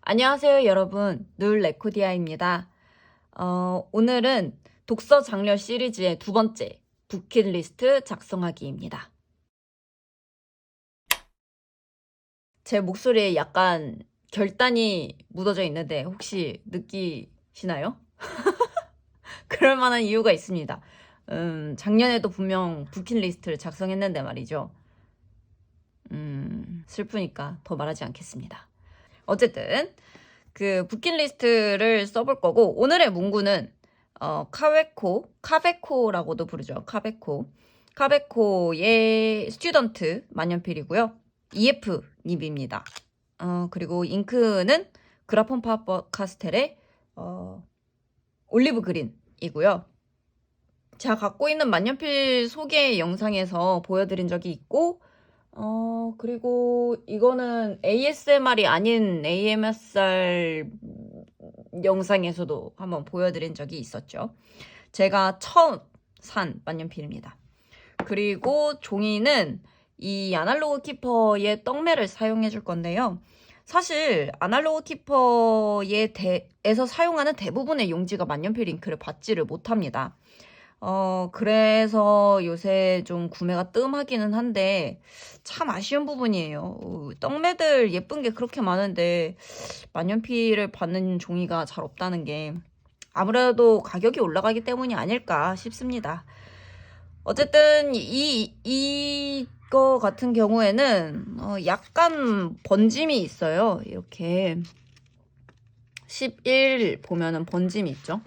안녕하세요, 여러분. 늘 레코디아입니다. 오늘은 독서 장려 시리즈의 두 번째 부킷리스트 작성하기입니다. 제 목소리에 약간 결단이 묻어져 있는데 혹시 느끼시나요? 그럴 만한 이유가 있습니다. 작년에도 분명 부킷리스트를 작성했는데 말이죠. 슬프니까 더 말하지 않겠습니다. 어쨌든 그 부킷리스트를 써볼 거고, 오늘의 문구는 카베코라고도 부르죠. 카베코의 스튜던트 만년필이고요. EF 닙입니다. 그리고 잉크는 그라폰 파버 카스텔의 올리브 그린이고요. 제가 갖고 있는 만년필 소개 영상에서 보여드린 적이 있고, 그리고 이거는 ASMR이 아닌 AMSR 영상에서도 한번 보여드린 적이 있었죠. 제가 처음 산 만년필입니다. 그리고 종이는 이 아날로그 키퍼의 떡매를 사용해 줄 건데요. 사실 아날로그 키퍼에서 사용하는 대부분의 용지가 만년필 잉크를 받지를 못합니다. 그래서 요새 좀 구매가 뜸하기는 한데 참 아쉬운 부분이에요. 떡매들 예쁜 게 그렇게 많은데 만년필을 받는 종이가 잘 없다는 게 아무래도 가격이 올라가기 때문이 아닐까 싶습니다. 어쨌든 이거 같은 경우에는 약간 번짐이 있어요. 이렇게 11 보면은 번짐이 있죠.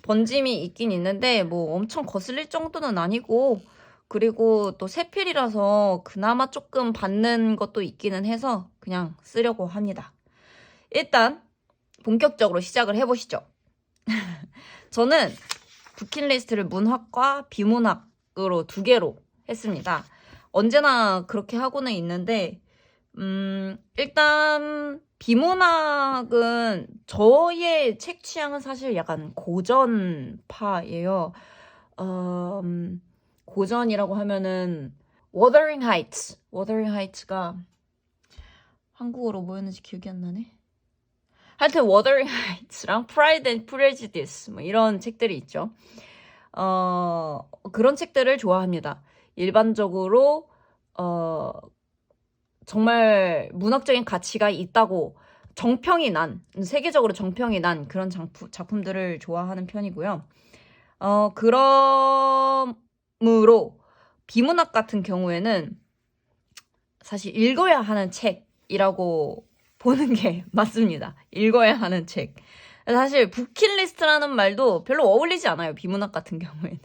번짐이 있긴 있는데 뭐 엄청 거슬릴 정도는 아니고, 그리고 또 새필이라서 그나마 조금 받는 것도 있기는 해서 그냥 쓰려고 합니다. 일단 본격적으로 시작을 해보시죠. 저는 부킷리스트를 문학과 비문학으로 두 개로 했습니다. 언제나 그렇게 하고는 있는데 일단 비문학은 저의 책 취향은 사실 약간 고전파예요. 고전이라고 하면은 Wuthering Heights가 한국어로 뭐였는지 기억이 안 나네. 하여튼 Wuthering Heights랑 Pride and Prejudice 뭐 이런 책들이 있죠. 그런 책들을 좋아합니다. 일반적으로 정말 문학적인 가치가 있다고 세계적으로 정평이 난 그런 작품들을 좋아하는 편이고요. 그러므로 비문학 같은 경우에는 사실 읽어야 하는 책이라고 보는 게 맞습니다. 읽어야 하는 책. 사실 부킷리스트라는 말도 별로 어울리지 않아요. 비문학 같은 경우에는.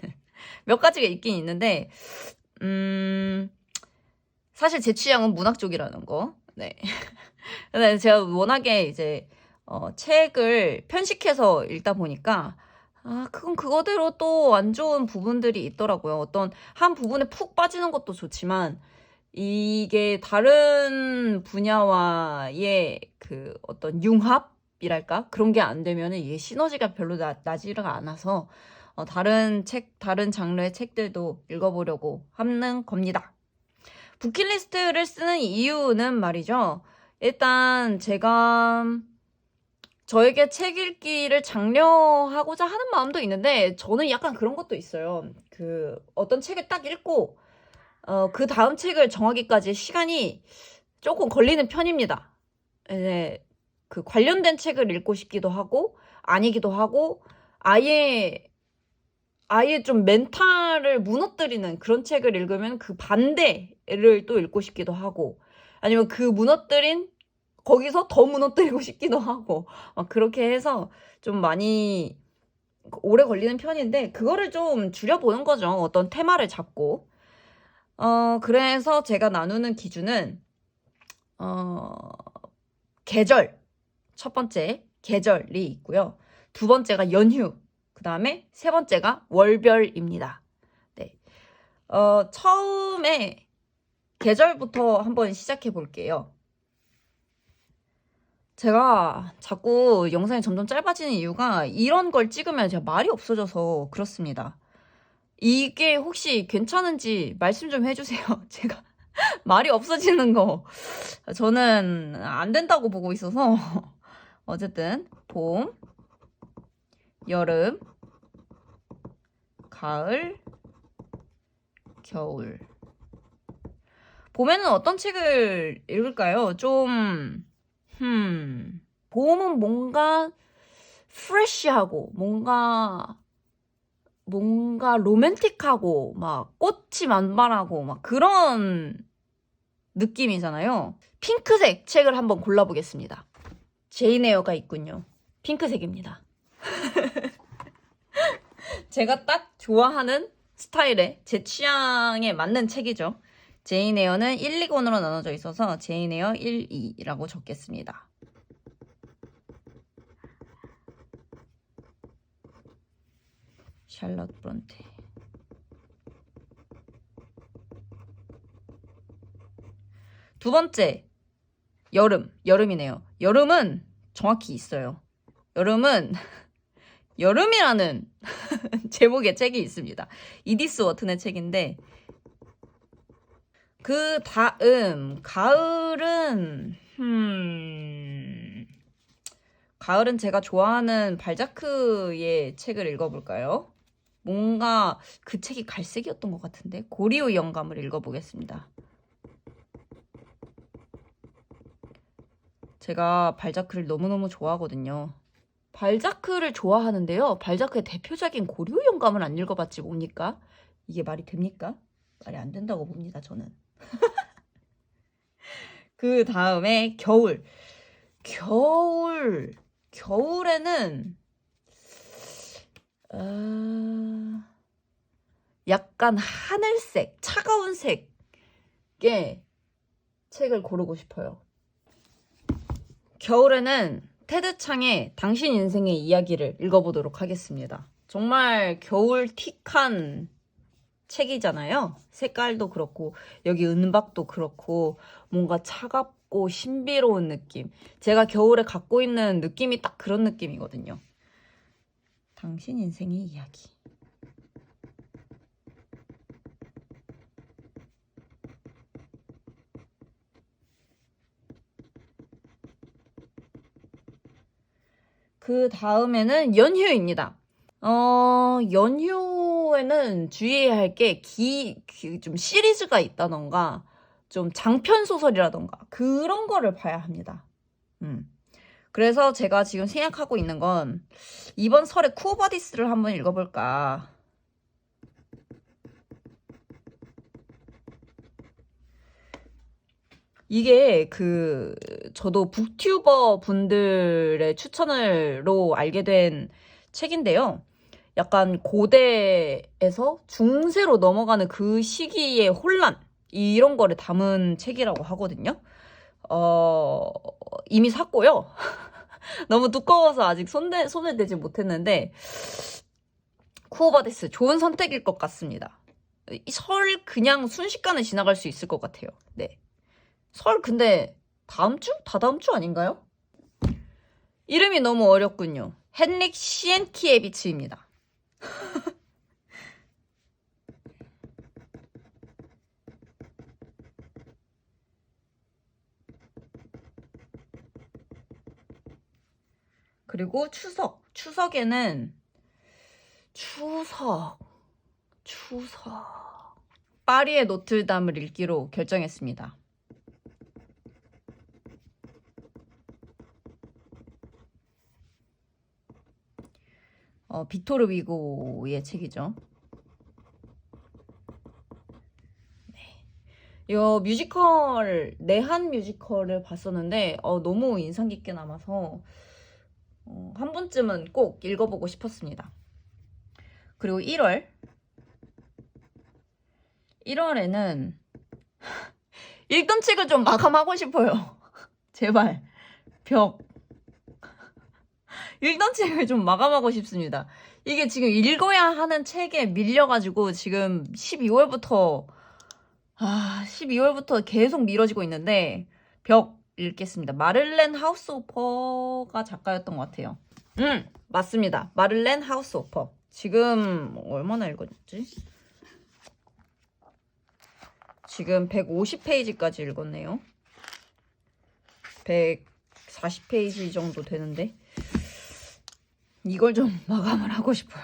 몇 가지가 있긴 있는데 사실 제 취향은 문학 쪽이라는 거. 네. 근데 제가 워낙에 이제 책을 편식해서 읽다 보니까 그건 그거대로 또 안 좋은 부분들이 있더라고요. 어떤 한 부분에 푹 빠지는 것도 좋지만 이게 다른 분야와의 그 어떤 융합이랄까? 그런 게 안 되면은 이게 시너지가 별로 나지가 않아서 다른 장르의 책들도 읽어보려고 하는 겁니다. 부킷리스트를 쓰는 이유는 말이죠. 일단 제가 저에게 책 읽기를 장려하고자 하는 마음도 있는데 저는 약간 그런 것도 있어요. 그 어떤 책을 딱 읽고 그 다음 책을 정하기까지 시간이 조금 걸리는 편입니다. 네, 그 관련된 책을 읽고 싶기도 하고 아니기도 하고 아예 좀 멘탈을 무너뜨리는 그런 책을 읽으면 그 반대를 또 읽고 싶기도 하고, 아니면 그 무너뜨린 거기서 더 무너뜨리고 싶기도 하고, 그렇게 해서 좀 많이 오래 걸리는 편인데 그거를 좀 줄여보는 거죠. 어떤 테마를 잡고. 그래서 제가 나누는 기준은 계절, 첫 번째 계절이 있고요. 두 번째가 연휴, 그 다음에 세 번째가 월별입니다. 네. 처음에 계절부터 한번 시작해 볼게요. 제가 자꾸 영상이 점점 짧아지는 이유가 이런 걸 찍으면 제가 말이 없어져서 그렇습니다. 이게 혹시 괜찮은지 말씀 좀 해주세요. 제가 말이 없어지는 거 저는 안 된다고 보고 있어서 어쨌든 봄, 여름, 가을, 겨울. 봄에는 어떤 책을 읽을까요? 봄은 뭔가 프레쉬하고 뭔가 로맨틱하고 막 꽃이 만발하고 막 그런 느낌이잖아요. 핑크색 책을 한번 골라보겠습니다. 제인 에어가 있군요. 핑크색입니다. 제가 딱 좋아하는 스타일의 제 취향에 맞는 책이죠. 제인 에어는 1, 2권으로 나눠져 있어서 제인 에어 1, 2라고 적겠습니다. 샬럿 브론테. 두 번째, 여름이네요. 여름은 정확히 있어요. 여름은 여름이라는 제목의 책이 있습니다. 이디스 워튼의 책인데, 그 다음 가을은 제가 좋아하는 발자크의 책을 읽어볼까요? 뭔가 그 책이 갈색이었던 것 같은데 고리오 영감을 읽어보겠습니다. 제가 발자크를 너무너무 좋아하거든요. 발자크를 좋아하는데요. 발자크의 대표작인 고리오 영감을 안 읽어봤지 뭡니까? 이게 말이 됩니까? 말이 안 된다고 봅니다, 저는. 그 다음에 겨울에는 약간 하늘색, 차가운 색의 책을 고르고 싶어요. 겨울에는 테드 창의 당신 인생의 이야기를 읽어보도록 하겠습니다. 정말 겨울틱한 책이잖아요. 색깔도 그렇고 여기 은박도 그렇고 뭔가 차갑고 신비로운 느낌. 제가 겨울에 갖고 있는 느낌이 딱 그런 느낌이거든요. 당신 인생의 이야기. 그 다음에는 연휴입니다. 연휴에는 주의해야 할 게 좀 시리즈가 있다던가 좀 장편 소설이라던가 그런 거를 봐야 합니다. 그래서 제가 지금 생각하고 있는 건 이번 설에 쿠어바디스를 한번 읽어볼까. 이게 저도 북튜버 분들의 추천으로 알게 된 책인데요. 약간 고대에서 중세로 넘어가는 그 시기의 혼란, 이런 거를 담은 책이라고 하거든요. 이미 샀고요. 너무 두꺼워서 아직 손을 대지 못했는데, 쿠어바디스 좋은 선택일 것 같습니다. 설 그냥 순식간에 지나갈 수 있을 것 같아요. 네. 설 근데 다음 주? 다다음 주 아닌가요? 이름이 너무 어렵군요. 헨릭 시엔키에비츠입니다. 그리고 추석에는 파리의 노틀담을 읽기로 결정했습니다. 빅토르 위고의 책이죠. 네. 이 뮤지컬, 내한 뮤지컬을 봤었는데 너무 인상 깊게 남아서 한 번쯤은 꼭 읽어보고 싶었습니다. 그리고 1월에는 읽던 책을 좀 마감하고 싶어요. 제발. 읽던 책을 좀 마감하고 싶습니다. 이게 지금 읽어야 하는 책에 밀려가지고 지금 12월부터 계속 미뤄지고 있는데 읽겠습니다. 마를렌 하우스오퍼가 작가였던 것 같아요. 맞습니다. 마를렌 하우스오퍼. 지금 얼마나 읽었지? 지금 150페이지까지 읽었네요. 40페이지 정도 되는데 이걸 좀 마감을 하고 싶어요.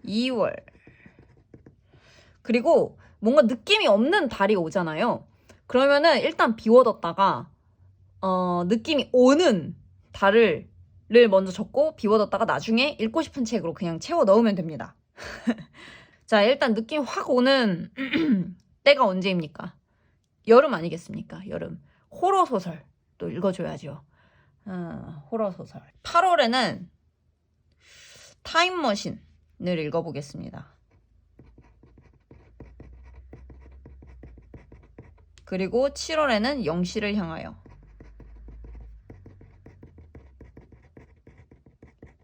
(2월) 그리고 뭔가 느낌이 없는 달이 오잖아요. 그러면은 일단 비워뒀다가 느낌이 오는 달을 먼저 적고 비워뒀다가 나중에 읽고 싶은 책으로 그냥 채워 넣으면 됩니다. 자, 일단 느낌 확 오는 때가 언제입니까? 여름 아니겠습니까? 여름. 호러소설 또 읽어줘야죠. 호러소설. 8월에는 타임머신을 읽어보겠습니다. 그리고 7월에는 영시를 향하여.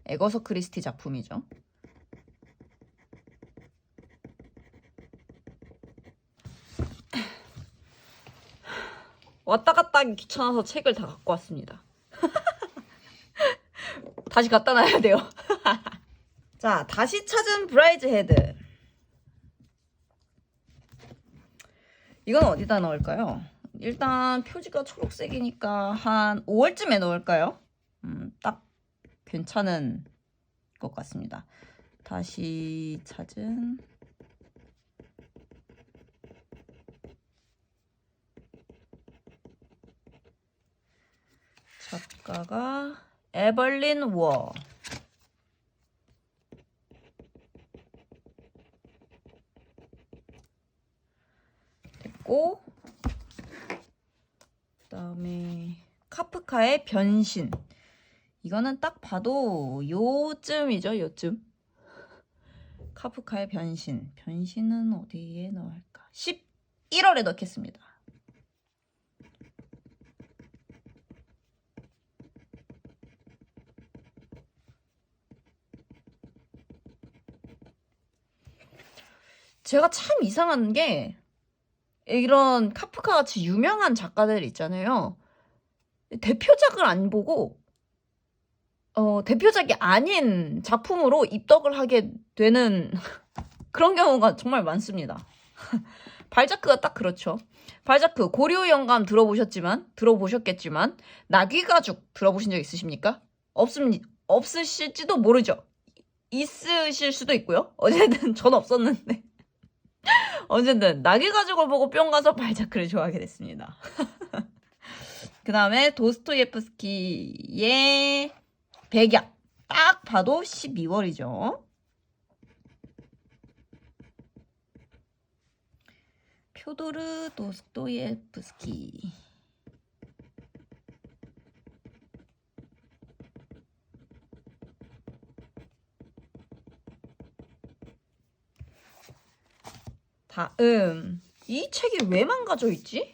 에거서 크리스티 작품이죠. 왔다 갔다 하기 귀찮아서 책을 다 갖고 왔습니다. 다시 갖다 놔야 돼요. 자, 다시 찾은 브라이즈헤드. 이건 어디다 넣을까요? 일단 표지가 초록색이니까 한 5월쯤에 넣을까요? 딱 괜찮은 것 같습니다. 다시 찾은 작가가 에벌린 워. 됐고, 그다음에 카프카의 변신. 이거는 딱 봐도 요쯤이죠, 요쯤. 카프카의 변신. 변신은 어디에 넣을까? 11월에 넣겠습니다. 제가 참 이상한 게 이런 카프카 같이 유명한 작가들 있잖아요. 대표작을 안 보고 대표작이 아닌 작품으로 입덕을 하게 되는 그런 경우가 정말 많습니다. 발자크가 딱 그렇죠. 발자크 고려 영감 들어보셨겠지만 나귀가죽 들어보신 적 있으십니까? 없으실지도 모르죠. 있으실 수도 있고요. 어쨌든 전 없었는데 어쨌든 나귀가죽을 보고 뿅 가서 발자크를 좋아하게 됐습니다. 그 다음에 도스토예프스키의 백약. 딱 봐도 12월이죠. 표도르 도스토예프스키. 다음. 이 책이 왜 망가져 있지?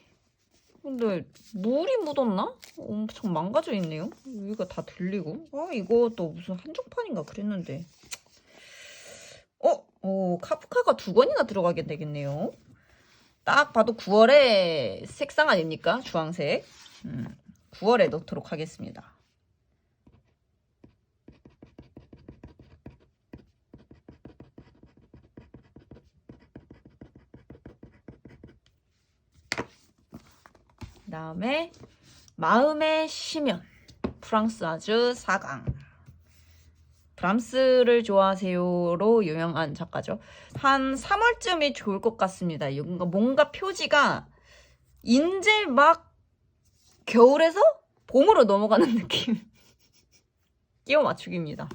근데 물이 묻었나? 엄청 망가져 있네요. 여기가 다 들리고. 이것도 무슨 한정판인가 그랬는데. 카프카가 2권이나 들어가게 되겠네요. 딱 봐도 9월의 색상 아닙니까? 주황색. 9월에 넣도록 하겠습니다. 그 다음에 마음의 심연. 프랑스 아주 4강. 브람스를 좋아하세요로 유명한 작가죠. 한 3월쯤이 좋을 것 같습니다. 뭔가 표지가 이제 막 겨울에서 봄으로 넘어가는 느낌. 끼워 맞추기입니다.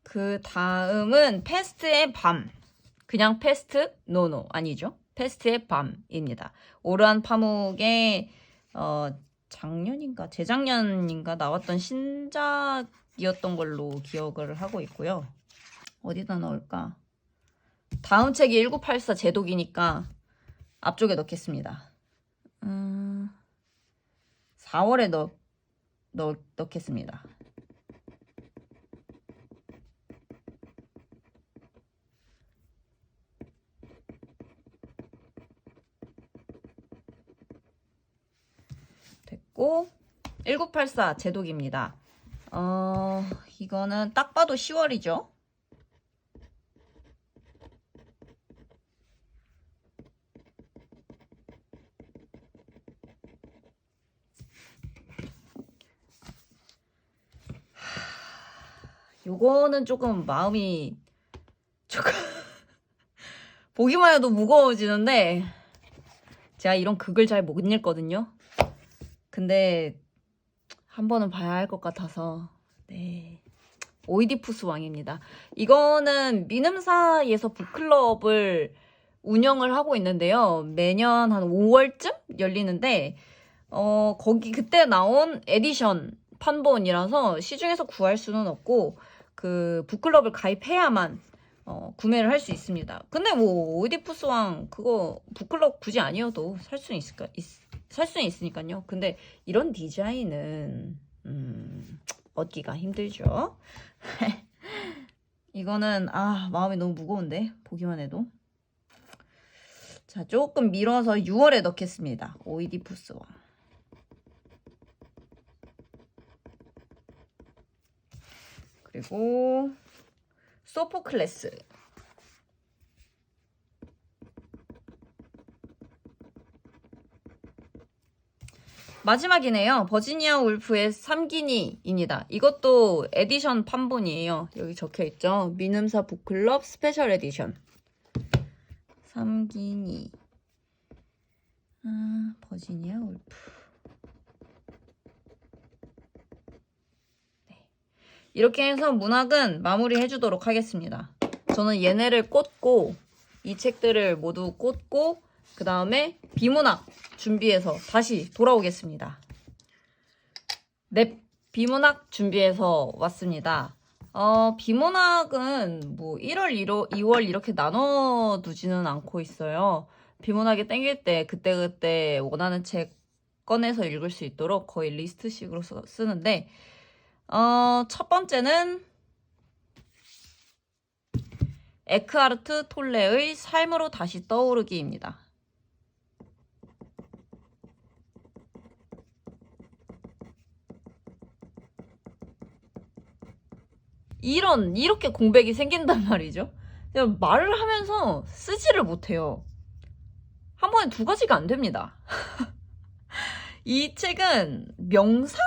그 다음은 페스트의 밤. 그냥 페스트? 노노 아니죠. 페스트의 밤입니다. 오르안 파묵의 작년인가 재작년인가 나왔던 신작이었던 걸로 기억을 하고 있고요. 어디다 넣을까? 다음 책이 1984 제독이니까 앞쪽에 넣겠습니다. 4월에 넣겠습니다. 있고 1984 제독입니다. 이거는 딱 봐도 10월이죠. 요거는 조금 마음이 조금 보기만 해도 무거워지는데 제가 이런 극을 잘 못 읽거든요. 근데 한 번은 봐야 할 것 같아서 네, 오이디푸스 왕입니다. 이거는 미음사에서 북클럽을 운영을 하고 있는데요. 매년 한 5월쯤 열리는데 거기 그때 나온 에디션 판본이라서 시중에서 구할 수는 없고 그 북클럽을 가입해야만 구매를 할 수 있습니다. 근데 뭐 오이디푸스 왕 그거 북클럽 굳이 아니어도 살 수는 있으니까요. 근데 이런 디자인은 얻기가 힘들죠. 이거는 마음이 너무 무거운데 보기만 해도. 자, 조금 밀어서 6월에 넣겠습니다. 오이디푸스 왕. 그리고 소포클레스. 마지막이네요. 버지니아 울프의 삼기니입니다. 이것도 에디션 판본이에요. 여기 적혀있죠. 미음사 북클럽 스페셜 에디션. 삼기니. 버지니아 울프. 네. 이렇게 해서 문학은 마무리 해주도록 하겠습니다. 저는 얘네를 꽂고 이 책들을 모두 꽂고 그 다음에 비문학 준비해서 다시 돌아오겠습니다. 네, 비문학 준비해서 왔습니다. 비문학은 뭐 1월, 2월 이렇게 나눠두지는 않고 있어요. 비문학이 땡길 때 그때그때 원하는 책 꺼내서 읽을 수 있도록 거의 리스트식으로 쓰는데 첫 번째는 에크하르트 톨레의 삶으로 다시 떠오르기입니다. 이렇게 공백이 생긴단 말이죠. 그냥 말을 하면서 쓰지를 못해요. 한 번에 두 가지가 안 됩니다. 이 책은 명상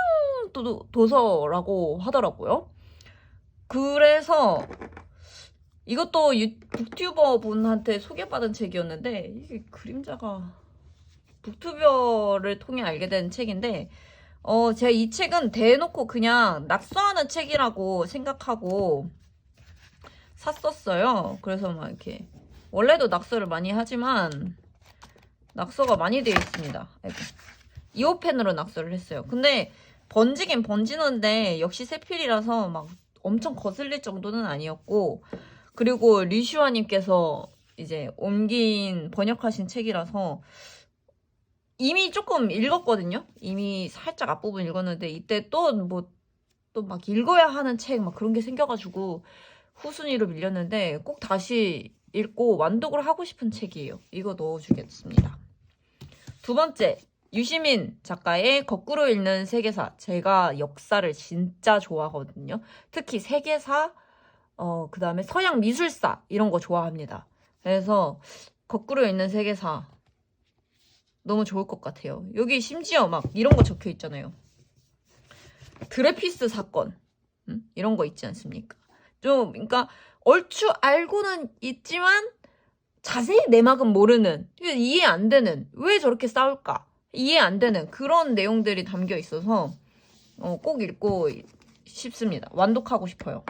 도서라고 하더라고요. 그래서 이것도 북튜버 분한테 소개받은 책이었는데 이게 그림자가 북튜버를 통해 알게 된 책인데 제가 이 책은 대놓고 그냥 낙서하는 책이라고 생각하고 샀었어요. 그래서 막 이렇게 원래도 낙서를 많이 하지만 낙서가 많이 되어 있습니다. 2호펜으로 낙서를 했어요. 근데 번지긴 번지는데 역시 세필이라서 막 엄청 거슬릴 정도는 아니었고 그리고 리슈아님께서 이제 번역하신 책이라서 이미 조금 읽었거든요. 이미 살짝 앞부분 읽었는데 이때 또 막 읽어야 하는 책 막 그런 게 생겨가지고 후순위로 밀렸는데 꼭 다시 읽고 완독을 하고 싶은 책이에요. 이거 넣어주겠습니다. 두 번째, 유시민 작가의 거꾸로 읽는 세계사. 제가 역사를 진짜 좋아하거든요. 특히 세계사, 그 다음에 서양 미술사 이런 거 좋아합니다. 그래서 거꾸로 읽는 세계사 너무 좋을 것 같아요. 여기 심지어 막 이런 거 적혀 있잖아요. 드레피스 사건 이런 거 있지 않습니까? 좀 그러니까 얼추 알고는 있지만 자세히 내막은 모르는, 이해 안 되는, 왜 저렇게 싸울까 이해 안 되는 그런 내용들이 담겨 있어서 꼭 읽고 싶습니다. 완독하고 싶어요.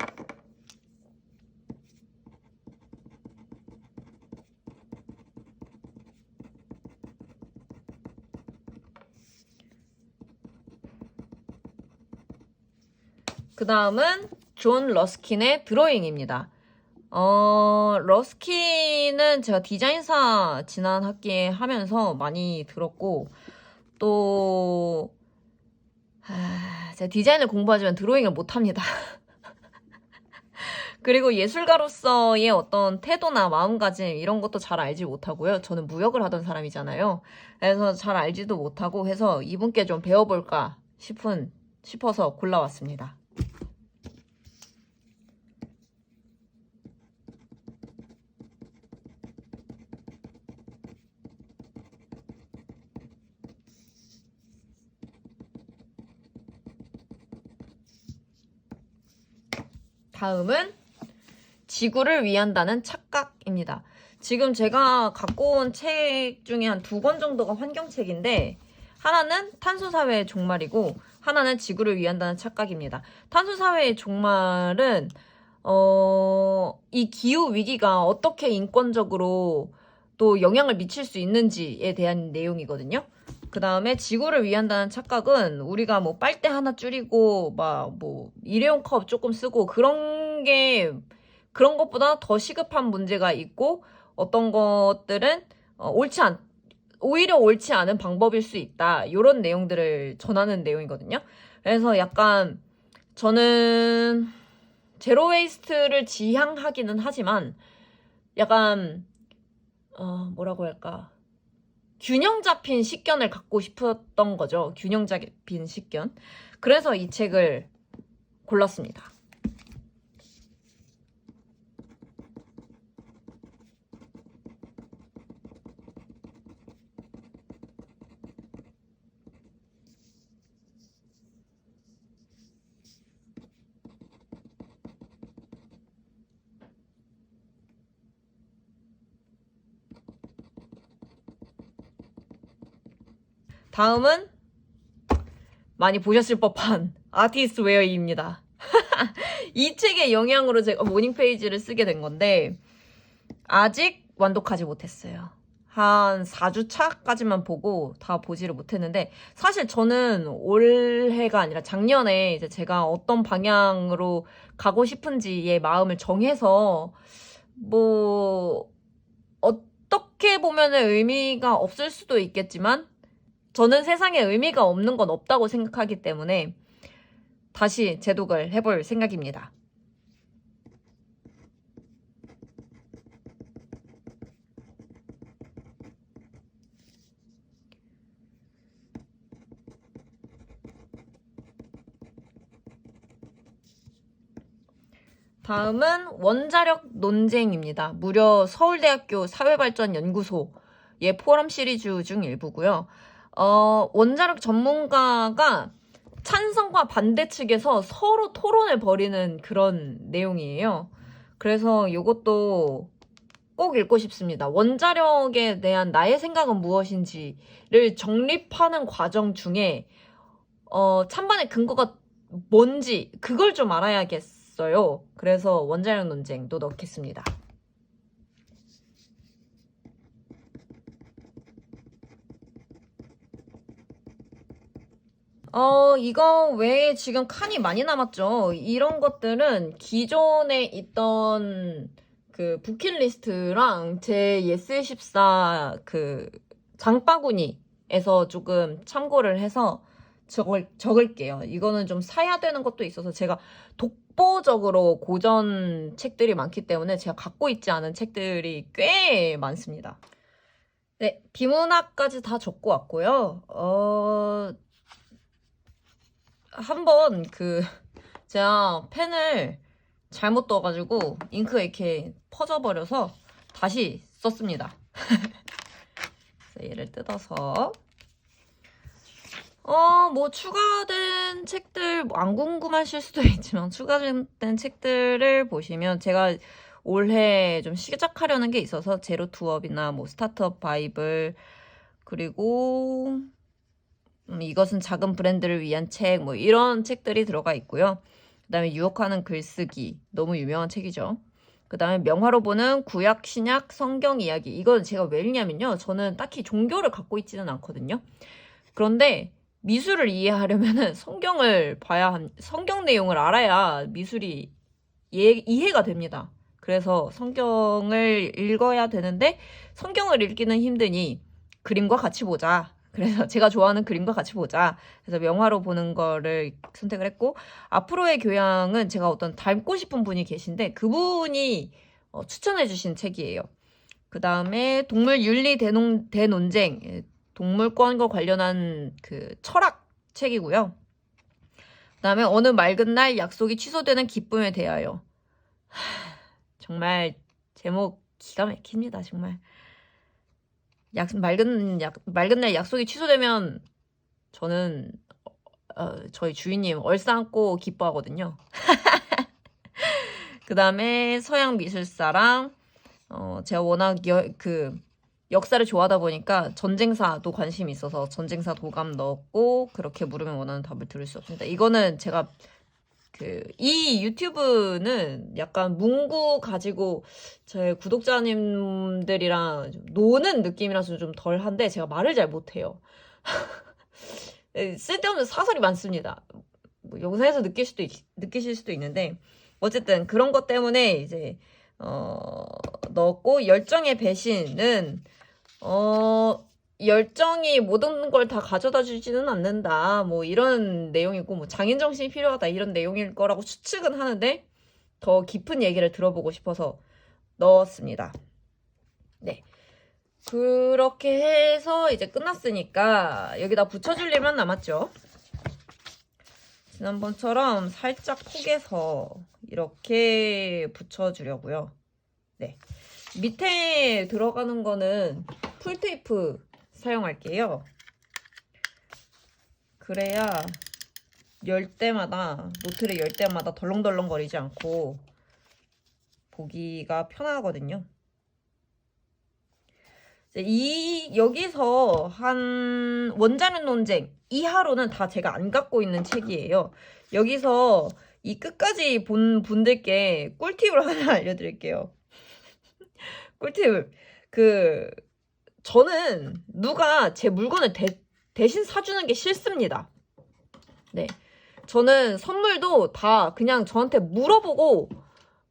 그 다음은 존 러스킨의 드로잉입니다. 러스킨은 제가 디자인사 지난 학기에 하면서 많이 들었고 또 제가 디자인을 공부하지만 드로잉을 못합니다. 그리고 예술가로서의 어떤 태도나 마음가짐 이런 것도 잘 알지 못하고요. 저는 무역을 하던 사람이잖아요. 그래서 잘 알지도 못하고 해서 이분께 좀 배워볼까 싶어서 골라왔습니다. 다음은 지구를 위한다는 착각입니다. 지금 제가 갖고 온 책 중에 한 2권 정도가 환경책인데 하나는 탄소사회의 종말이고 하나는 지구를 위한다는 착각입니다. 탄소사회의 종말은 이 기후위기가 어떻게 인권적으로 또 영향을 미칠 수 있는지에 대한 내용이거든요. 그 다음에 지구를 위한다는 착각은 우리가 뭐 빨대 하나 줄이고 막 뭐 일회용 컵 조금 쓰고 그런 것보다 더 시급한 문제가 있고 어떤 것들은 오히려 옳지 않은 방법일 수 있다. 이런 내용들을 전하는 내용이거든요. 그래서 약간 저는 제로 웨이스트를 지향하기는 하지만 약간 뭐라고 할까? 균형 잡힌 식견을 갖고 싶었던 거죠. 균형 잡힌 식견. 그래서 이 책을 골랐습니다. 다음은 많이 보셨을 법한 아티스트 웨어입니다. 이 책의 영향으로 제가 모닝 페이지를 쓰게 된 건데 아직 완독하지 못했어요. 한 4주차까지만 보고 다 보지를 못했는데 사실 저는 올해가 아니라 작년에 이제 제가 어떤 방향으로 가고 싶은지의 마음을 정해서 뭐 어떻게 보면은 의미가 없을 수도 있겠지만 저는 세상에 의미가 없는 건 없다고 생각하기 때문에 다시 재독을 해볼 생각입니다. 다음은 원자력 논쟁입니다. 무려 서울대학교 사회발전연구소의 포럼 시리즈 중 일부고요. 원자력 전문가가 찬성과 반대 측에서 서로 토론을 벌이는 그런 내용이에요. 그래서 이것도 꼭 읽고 싶습니다. 원자력에 대한 나의 생각은 무엇인지를 정립하는 과정 중에 찬반의 근거가 뭔지 그걸 좀 알아야겠어요. 그래서 원자력 논쟁도 넣겠습니다. 이거 외에 지금 칸이 많이 남았죠. 이런 것들은 기존에 있던 그 부킷리스트랑 제 예스14 그 장바구니에서 조금 참고를 해서 적을게요. 이거는 좀 사야 되는 것도 있어서 제가 독보적으로 고전 책들이 많기 때문에 제가 갖고 있지 않은 책들이 꽤 많습니다. 네, 비문학까지 다 적고 왔고요. 한번 제가 펜을 잘못 떠가지고 잉크가 이렇게 퍼져버려서 다시 썼습니다. 얘를 뜯어서 뭐 추가된 책들 안 궁금하실 수도 있지만 추가된 책들을 보시면 제가 올해 좀 시작하려는 게 있어서 제로 투업이나 뭐 스타트업 바이블 그리고 이것은 작은 브랜드를 위한 책 뭐 이런 책들이 들어가 있고요. 그 다음에 유혹하는 글쓰기 너무 유명한 책이죠. 그 다음에 명화로 보는 구약, 신약, 성경 이야기 이건 제가 왜 읽냐면요. 저는 딱히 종교를 갖고 있지는 않거든요. 그런데 미술을 이해하려면은 성경 내용을 알아야 미술이 이해가 됩니다. 그래서 성경을 읽어야 되는데 성경을 읽기는 힘드니 그림과 같이 보자. 그래서 제가 좋아하는 그림과 같이 보자. 그래서 명화로 보는 거를 선택을 했고, 앞으로의 교양은 제가 어떤 닮고 싶은 분이 계신데 그분이 추천해 주신 책이에요. 그 다음에 동물 윤리 대논쟁, 동물권과 관련한 그 철학 책이고요. 그 다음에 어느 맑은 날 약속이 취소되는 기쁨에 대하여. 정말 제목 기가 막힙니다. 정말. 맑은 날 약속이 취소되면 저는 저희 주인님 얼싸안고 기뻐하거든요. 그 다음에 서양 미술사랑 제가 워낙 역사를 좋아하다 보니까 전쟁사도 관심이 있어서 전쟁사 도감 넣었고, 그렇게 물으면 원하는 답을 들을 수 없습니다. 이거는 제가 이 유튜브는 약간 문구 가지고 제 구독자님들이랑 좀 노는 느낌이라서 좀 덜한데 제가 말을 잘 못해요. 쓸데없는 사설이 많습니다. 뭐 영상에서 느끼실 수도 있는데, 어쨌든 그런 것 때문에 이제 넣었고, 열정의 배신은 열정이 모든 걸 다 가져다 주지는 않는다, 뭐 이런 내용이고, 뭐 장인 정신이 필요하다 이런 내용일 거라고 추측은 하는데, 더 깊은 얘기를 들어보고 싶어서 넣었습니다. 네, 그렇게 해서 이제 끝났으니까 여기다 붙여줄 일만 남았죠. 지난번처럼 살짝 폭에서 이렇게 붙여주려고요. 네, 밑에 들어가는 거는 풀테이프 사용할게요. 그래야 노트를 열 때마다 덜렁덜렁거리지 않고 보기가 편하거든요. 여기서 한 원자력 논쟁 이하로는 다 제가 안 갖고 있는 책이에요. 여기서 이 끝까지 본 분들께 꿀팁을 하나 알려드릴게요. 꿀팁을. 저는 누가 제 물건을 대신 사주는 게 싫습니다. 네. 저는 선물도 다 그냥 저한테 물어보고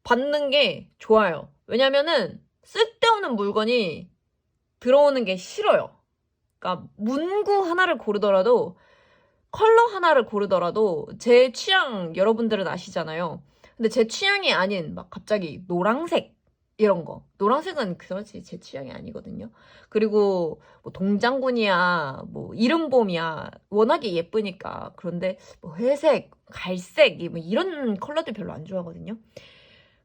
받는 게 좋아요. 왜냐면은 쓸데없는 물건이 들어오는 게 싫어요. 그러니까 문구 하나를 고르더라도, 컬러 하나를 고르더라도 제 취향 여러분들은 아시잖아요. 근데 제 취향이 아닌 막 갑자기 노란색 이런 거. 노란색은 그렇지 제 취향이 아니거든요. 그리고 뭐 동장군이야, 뭐 이른봄이야, 워낙에 예쁘니까. 그런데 뭐 회색, 갈색 뭐 이런 컬러들 별로 안 좋아하거든요.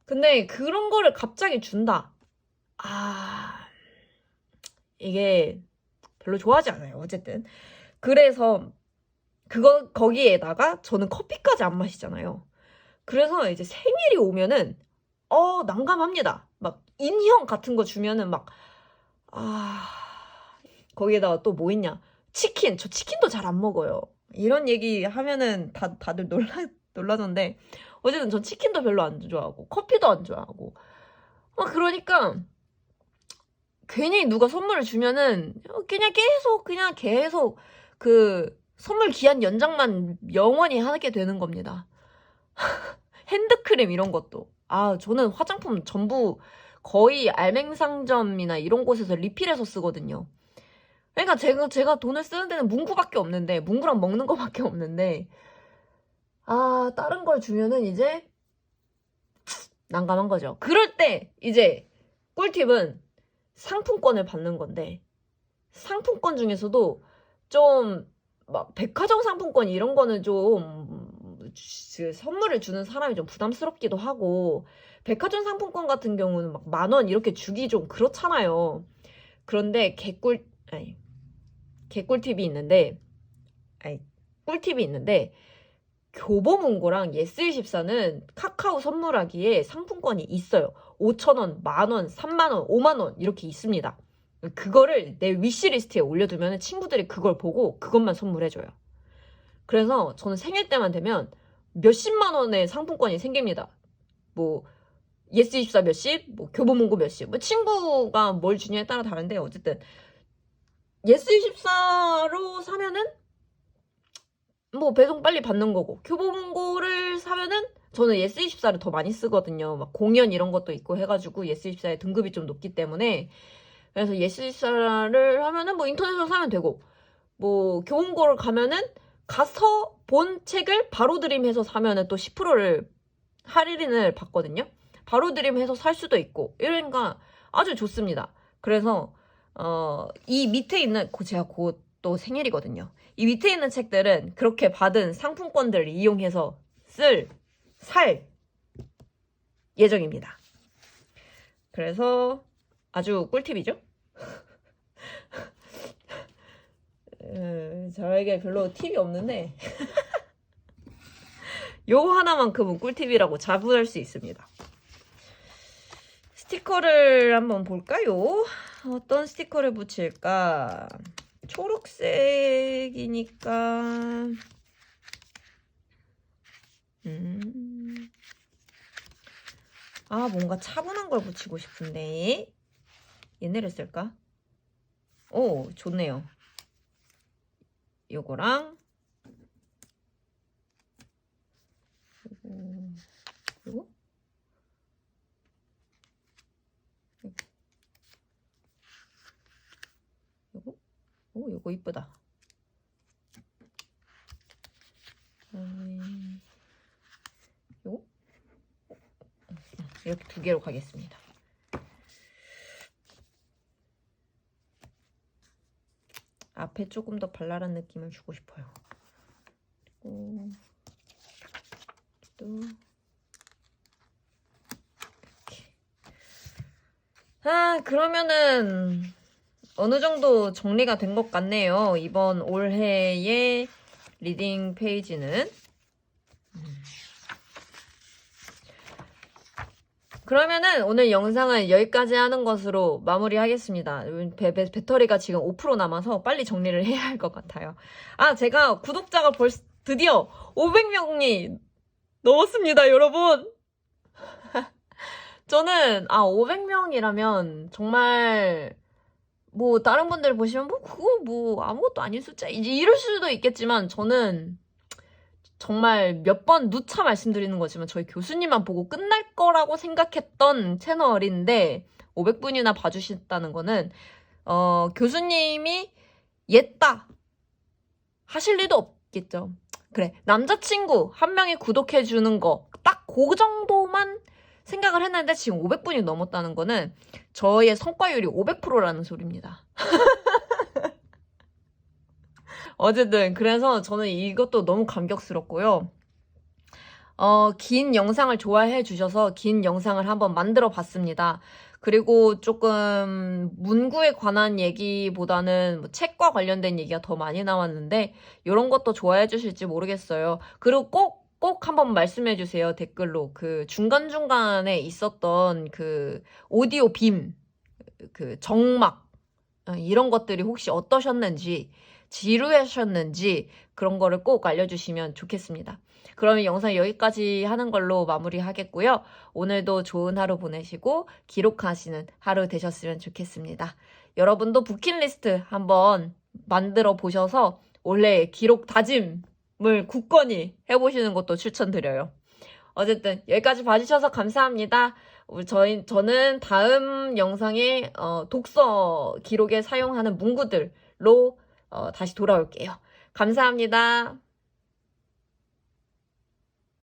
근데 그런 거를 갑자기 준다. 이게 별로 좋아하지 않아요. 어쨌든. 그래서 거기에다가 저는 커피까지 안 마시잖아요. 그래서 이제 생일이 오면은 난감합니다. 막 인형 같은 거 주면은 막 거기에다가 또 뭐 있냐? 치킨. 저 치킨도 잘 안 먹어요. 이런 얘기 하면은 다들 놀라던데, 어쨌든 전 치킨도 별로 안 좋아하고 커피도 안 좋아하고 그러니까 괜히 누가 선물을 주면은 그냥 계속 그 선물 기한 연장만 영원히 하게 되는 겁니다. 핸드크림 이런 것도. 저는 화장품 전부 거의 알맹상점이나 이런 곳에서 리필해서 쓰거든요. 그러니까 제가 돈을 쓰는 데는 문구밖에 없는데, 문구랑 먹는 거밖에 없는데, 다른 걸 주면은 이제 난감한 거죠. 그럴 때 이제 꿀팁은 상품권을 받는 건데, 상품권 중에서도 좀 막 백화점 상품권 이런 거는 좀 선물을 주는 사람이 좀 부담스럽기도 하고, 백화점 상품권 같은 경우는 막 10,000원 이렇게 주기 좀 그렇잖아요. 그런데 꿀팁이 있는데, 교보문고랑 예스24는 카카오 선물하기에 상품권이 있어요. 5,000원, 10,000원, 30,000원, 50,000원 이렇게 있습니다. 그거를 내 위시리스트에 올려두면 친구들이 그걸 보고 그것만 선물해줘요. 그래서 저는 생일 때만 되면 몇십만 원의 상품권이 생깁니다. 뭐 예스24 몇십, 뭐 교보문고 몇십, 뭐 친구가 뭘 주냐에 따라 다른데, 어쨌든 예스24로 사면은 뭐 배송 빨리 받는 거고, 교보문고를 사면은 저는 예스24를 더 많이 쓰거든요. 막 공연 이런 것도 있고 해가지고 예스24의 등급이 좀 높기 때문에. 그래서 예스24를 하면은 뭐 인터넷으로 사면 되고, 뭐 교훈고를 가면은 가서 본 책을 바로 드림해서 사면은 또 10%를 할인을 받거든요. 바로 드림해서 살 수도 있고 이러니까 아주 좋습니다. 그래서 이 밑에 있는 제가 곧 또 생일이거든요. 이 밑에 있는 책들은 그렇게 받은 상품권들을 이용해서 살 예정입니다. 그래서 아주 꿀팁이죠? 저에게 별로 팁이 없는데 요거 하나만큼은 꿀팁이라고 자부할 수 있습니다. 스티커를 한번 볼까요? 어떤 스티커를 붙일까? 초록색이니까 뭔가 차분한 걸 붙이고 싶은데 얘네를 쓸까? 오, 좋네요. 요거랑 요거? 요거? 오, 요거 이쁘다. 요거? 이렇게 두 개로 가겠습니다. 앞에 조금 더 발랄한 느낌을 주고 싶어요. 그리고 또 이렇게. 그러면은 어느 정도 정리가 된 것 같네요. 이번 올해의 리딩 페이지는. 그러면은 오늘 영상은 여기까지 하는 것으로 마무리하겠습니다. 배터리가 지금 5% 남아서 빨리 정리를 해야 할 것 같아요. 제가 구독자가 드디어 500명이 넘었습니다, 여러분. 저는 500명이라면 정말 뭐 다른 분들 보시면 그거 아무것도 아닌 숫자 이제 이럴 수도 있겠지만 저는 정말 몇 번 누차 말씀드리는 거지만 저희 교수님만 보고 끝날 거라고 생각했던 채널인데 500분이나 봐주셨다는 거는 교수님이 옛다 하실 리도 없겠죠. 그래, 남자친구 한 명이 구독해주는 거 딱 그 정도만 생각을 했는데 지금 500분이 넘었다는 거는 저의 성과율이 500%라는 소리입니다. 어쨌든 그래서 저는 이것도 너무 감격스럽고요. 긴 영상을 좋아해 주셔서 긴 영상을 한번 만들어 봤습니다. 그리고 조금 문구에 관한 얘기보다는 뭐 책과 관련된 얘기가 더 많이 나왔는데 이런 것도 좋아해 주실지 모르겠어요. 그리고 꼭 한번 말씀해 주세요. 댓글로. 그 중간중간에 있었던 그 오디오 빔, 그 정막 이런 것들이 혹시 어떠셨는지 지루하셨는지 그런 거를 꼭 알려주시면 좋겠습니다. 그러면 영상 여기까지 하는 걸로 마무리하겠고요. 오늘도 좋은 하루 보내시고 기록하시는 하루 되셨으면 좋겠습니다. 여러분도 부킷리스트 한번 만들어 보셔서 원래 기록 다짐을 굳건히 해보시는 것도 추천드려요. 어쨌든 여기까지 봐주셔서 감사합니다. 저는 다음 영상에 독서 기록에 사용하는 문구들로 다시 돌아올게요. 감사합니다.